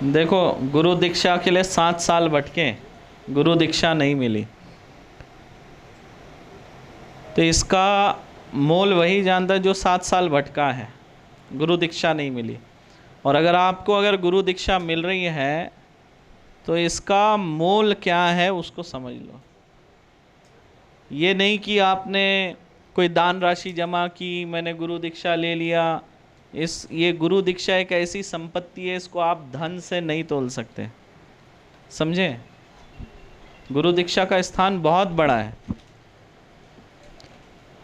देखो, गुरु दीक्षा के लिए 7 साल भटके, गुरु दीक्षा नहीं मिली, तो इसका मोल वही जानता है जो 7 साल भटका है, गुरु दीक्षा नहीं मिली। और अगर गुरु दीक्षा मिल रही है तो इसका मोल क्या है उसको समझ लो। ये नहीं कि आपने कोई दान राशि जमा की, मैंने गुरु दीक्षा ले लिया। ये गुरु दीक्षा एक ऐसी संपत्ति है, इसको आप धन से नहीं तोल सकते, समझे। गुरु दीक्षा का स्थान बहुत बड़ा है।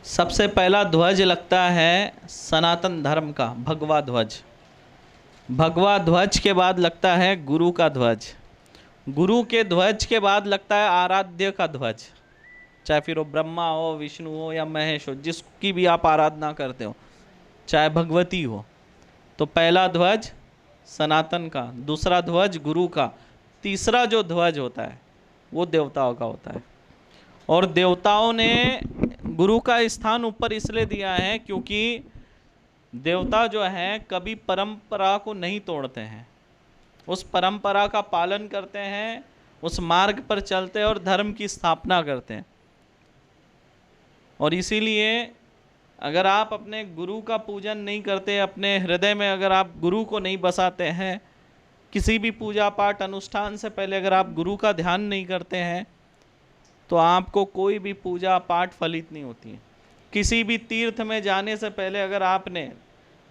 सबसे पहला ध्वज लगता है सनातन धर्म का, भगवा ध्वज। भगवा ध्वज के बाद लगता है गुरु का ध्वज। गुरु के ध्वज के बाद लगता है आराध्य का ध्वज, चाहे फिर वो ब्रह्मा हो, विष्णु हो या महेश हो, जिसकी भी आप आराधना करते हो, चाहे भगवती हो। तो पहला ध्वज सनातन का, दूसरा ध्वज गुरु का, तीसरा जो ध्वज होता है वो देवताओं का होता है। और देवताओं ने गुरु का स्थान ऊपर इसलिए दिया है क्योंकि देवता जो हैं कभी परंपरा को नहीं तोड़ते हैं, उस परंपरा का पालन करते हैं, उस मार्ग पर चलते हैं और धर्म की स्थापना करते हैं। और इसीलिए अगर आप अपने गुरु का पूजन नहीं करते, अपने हृदय में अगर आप गुरु को नहीं बसाते हैं, किसी भी पूजा पाठ अनुष्ठान से पहले अगर आप गुरु का ध्यान नहीं करते हैं, तो आपको कोई भी पूजा पाठ फलित नहीं होती है। किसी भी तीर्थ में जाने से पहले, अगर आपने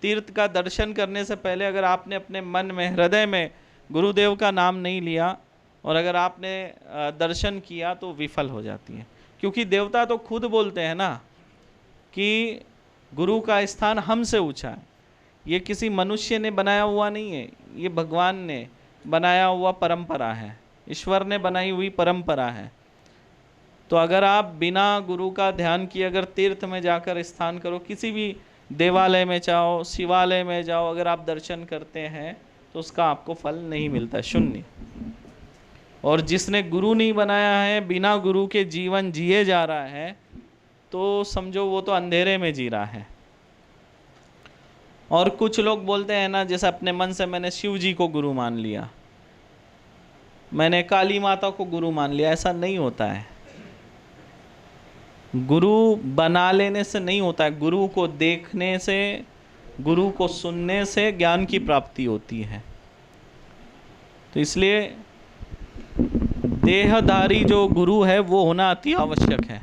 तीर्थ का दर्शन करने से पहले अगर आपने अपने मन में, हृदय में गुरुदेव का नाम नहीं लिया और अगर आपने दर्शन किया तो विफल हो जाती है। क्योंकि देवता तो खुद बोलते हैं ना कि गुरु का स्थान हमसे ऊंचा है। ये किसी मनुष्य ने बनाया हुआ नहीं है, ये भगवान ने बनाया हुआ परंपरा है, ईश्वर ने बनाई हुई परंपरा है। तो अगर आप बिना गुरु का ध्यान किए अगर तीर्थ में जाकर स्नान करो, किसी भी देवालय में जाओ, शिवालय में जाओ, अगर आप दर्शन करते हैं तो उसका आपको फल नहीं मिलता, शून्य। और जिसने गुरु नहीं बनाया है, बिना गुरु के जीवन जिए जा रहा है, तो समझो वो तो अंधेरे में जी रहा है। और कुछ लोग बोलते हैं ना, जैसे अपने मन से मैंने शिव जी को गुरु मान लिया, मैंने काली माता को गुरु मान लिया। ऐसा नहीं होता है। गुरु बना लेने से नहीं होता है, गुरु को देखने से, गुरु को सुनने से ज्ञान की प्राप्ति होती है। तो इसलिए देहधारी जो गुरु है वो होना अति आवश्यक है।